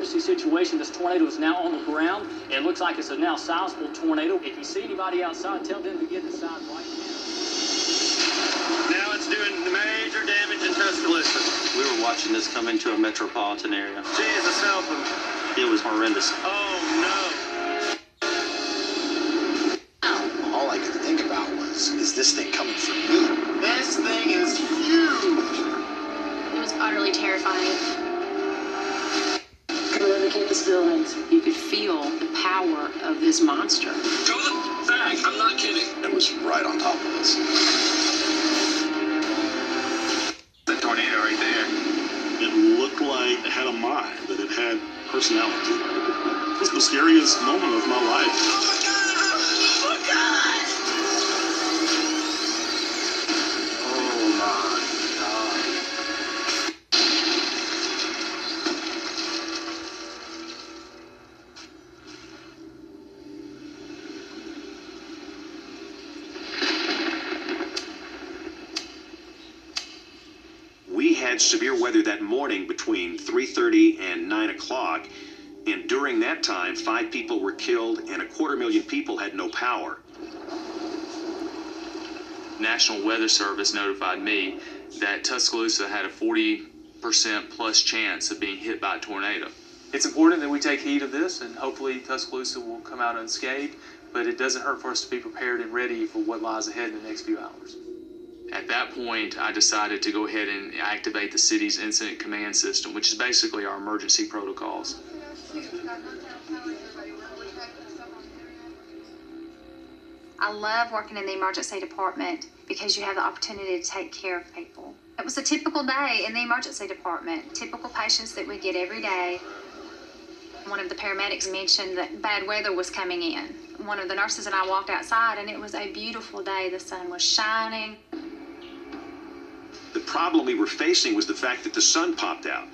emergency situation. This tornado is now on the ground. It looks like it's a now sizable tornado. If you see anybody outside, tell them to get inside right now. Now it's doing major damage in Tuscaloosa. We were watching this come into a metropolitan area. Jesus help them. It was horrendous. Oh no. All I could think about was, is this thing coming for me? This thing is huge. It was utterly terrifying. Looking at these buildings, you could feel the power of this monster. Go the back. I'm not kidding. It was right on top of us. The tornado right there. It looked like it had a mind, that it had personality. It was the scariest moment of my life. Oh my God! Oh my God. We had severe weather that morning between 3:30 and 9 o'clock, and during that time, 5 people were killed and 250,000 people had no power. National Weather Service notified me that Tuscaloosa had a 40% plus chance of being hit by a tornado. It's important that we take heed of this, and hopefully Tuscaloosa will come out unscathed, but it doesn't hurt for us to be prepared and ready for what lies ahead in the next few hours. At that point, I decided to go ahead and activate the city's incident command system, which is basically our emergency protocols. I love working in the emergency department because you have the opportunity to take care of people. It was a typical day in the emergency department, typical patients that we get every day. One of the paramedics mentioned that bad weather was coming in. One of the nurses and I walked outside, and it was a beautiful day. The sun was shining. The problem we were facing was the fact that the sun popped out.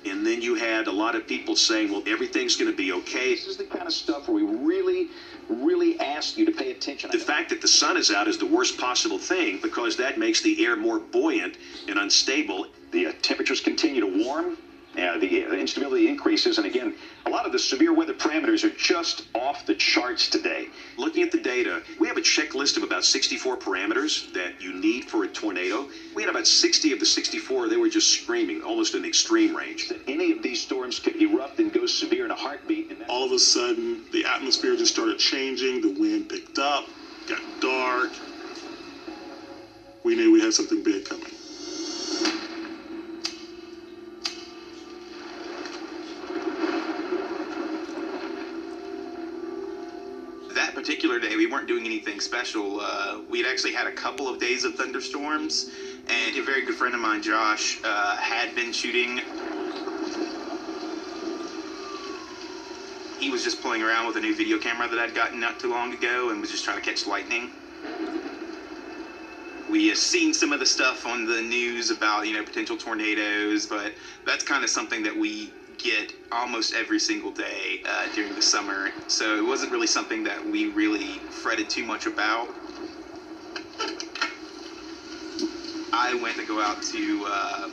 And then you had a lot of people saying, well, everything's going to be okay. This is the kind of stuff where we really ask you to pay attention. The fact that the sun is out is the worst possible thing because that makes the air more buoyant and unstable. The temperatures continue to warm. The instability increases. And again, a lot of the severe weather parameters are just off the charts today. Looking at the data, we have a checklist of about 64 parameters that you need for a tornado. We had about 60 of the 64. They were just screaming, almost an extreme range. That any of these storms could erupt and go severe in a heartbeat. And All of a sudden, the atmosphere just started changing. The wind picked up, got dark. We knew we had something big coming. That particular day, we weren't doing anything special. We had actually had a couple of days of thunderstorms, and a very good friend of mine, Josh, had been shooting. He was just playing around with a new video camera that I'd gotten not too long ago and was just trying to catch lightning. We have seen some of the stuff on the news about, potential tornadoes, but that's kind of something that we get almost every single day during the summer. So it wasn't really something that we really fretted too much about. I went to go out to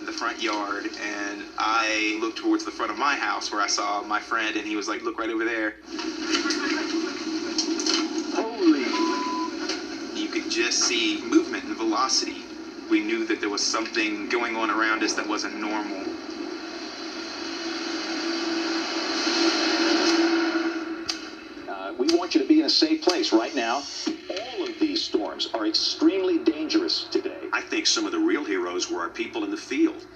the front yard, and I looked towards the front of my house where I saw my friend, and he was like, look right over there. holy, You could just see movement and velocity. We knew that there was something going on around us that wasn't normal. we want you to be in a safe place right now. All of these storms are extremely dangerous today. I think some of the real heroes were our people in the field.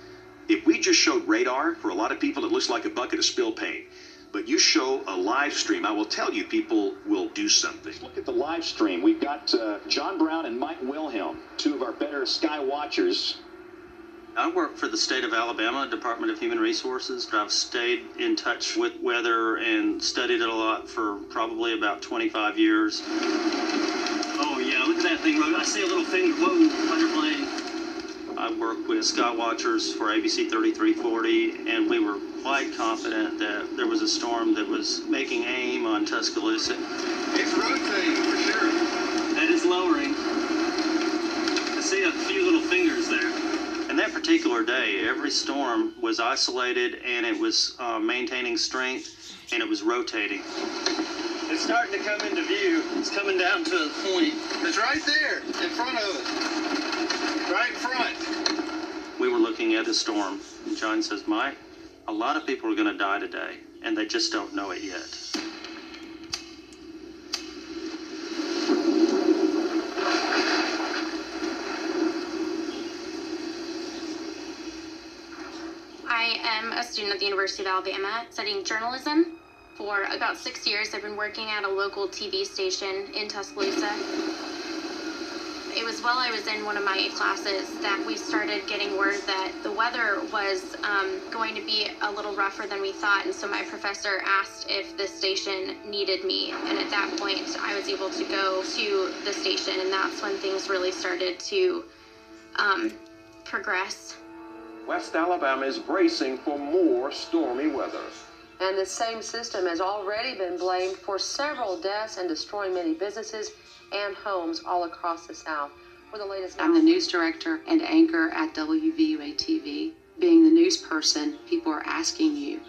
If we just showed radar, for a lot of people it looks like a bucket of spill paint. But you show a live stream, I will tell you, people will do something. Look at the live stream. We've got John Brown and Mike Wilhelm, two of our better sky watchers. I work for the state of Alabama, Department of Human Resources. I've stayed in touch with weather and studied it a lot for probably about 25 years. Oh, yeah, look at that thing. I see a little finger. Whoa, hydroplane. I work with sky watchers for ABC 3340, and we were quite confident that there was a storm that was making aim on Tuscaloosa. It's rotating for sure. That is lowering. I see a few little fingers there. And that particular day, every storm was isolated and it was maintaining strength and it was rotating. It's starting to come into view. It's coming down to a point. It's right there in front of us. Right in front. We were looking at the storm, and John says, Mike, a lot of people are going to die today, and they just don't know it yet. I am a student at the University of Alabama studying journalism. For about 6 years, I've been working at a local TV station in Tuscaloosa. It was while I was in one of my classes that we started getting word that the weather was going to be a little rougher than we thought, and so my professor asked if the station needed me, and at that point I was able to go to the station, and that's when things really started to progress. West Alabama is bracing for more stormy weather. And the same system has already been blamed for several deaths and destroying many businesses and homes all across the South. For the latest, I'm the news director and anchor at WVUA TV. Being the news person, people are asking you,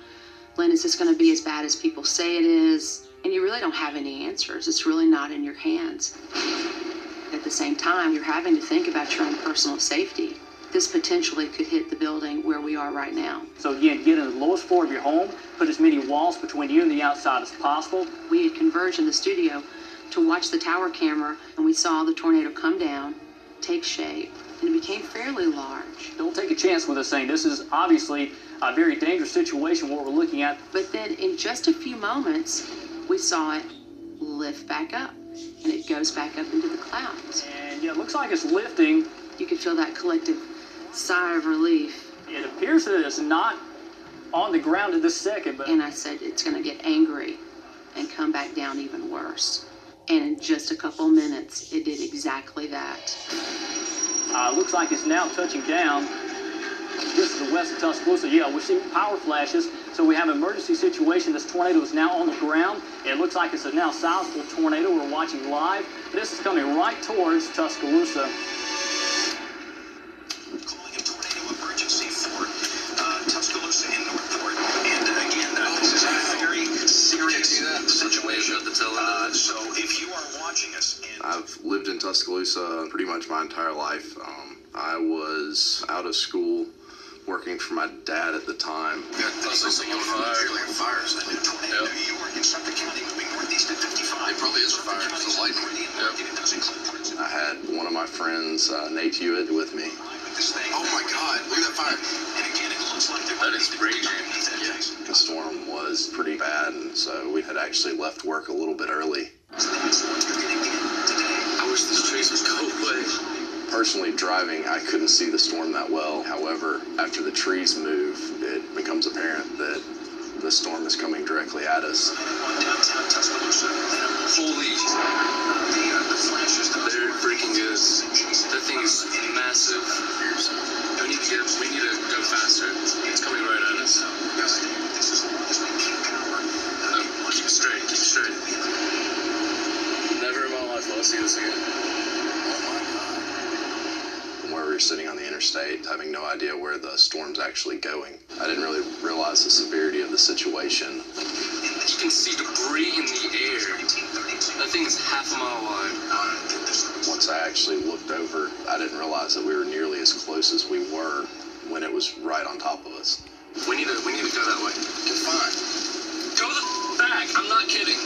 Lynn, is this going to be as bad as people say it is? And you really don't have any answers. It's really not in your hands. At the same time, you're having to think about your own personal safety. This potentially could hit the building where we are right now. So again, get in the lowest floor of your home, put as many walls between you and the outside as possible. We had converged in the studio to watch the tower camera, and we saw the tornado come down, take shape, and it became fairly large. Don't take a chance with this thing. This is obviously a very dangerous situation, what we're looking at. But then in just a few moments, we saw it lift back up, and it goes back up into the clouds. And yeah, it looks like it's lifting. You could feel that collective sigh of relief. It appears that it's not on the ground at this second, but... And I said, it's going to get angry and come back down even worse. And in just a couple minutes, it did exactly that. Looks like it's now touching down. This is the west of Tuscaloosa. Yeah, we're seeing power flashes. So we have an emergency situation. This tornado is now on the ground. It looks like it's a now sizable tornado. We're watching live. This is coming right towards Tuscaloosa. Emergency for Tuscaloosa in Northport. And again, this is a very serious situation. So if you are watching us... I've lived in Tuscaloosa pretty much my entire life. I was out of school working for my dad at the time. Something on fires. A new tornado in New York and Suffolk County moving northeast at 55. It probably is a fire. It's a lightning. I had one of my friends, Nate Hewitt, with me. Oh my God! Look at that fire! And again, it looks like that is raging. The storm was pretty bad, and so we had actually left work a little bit early. I wish these trees would go away. Personally, driving, I couldn't see the storm that well. However, after the trees move, it becomes apparent that the storm is coming directly at us. Downtown Tuscaloosa. Holy! The flashes. They're freaking good. That thing is massive. We need to go faster. It's coming right at us. Keep straight. Keep straight. Never in my life will I see this again. Where we were sitting on the interstate, having no idea where the storm's actually going. I didn't really realize the severity of the situation. You can see debris in the air. That thing is half a mile wide. Once I actually looked over, I didn't realize that we were nearly as close as we were when it was right on top of us. We need to go that way. You're fine. Go the back. I'm not kidding.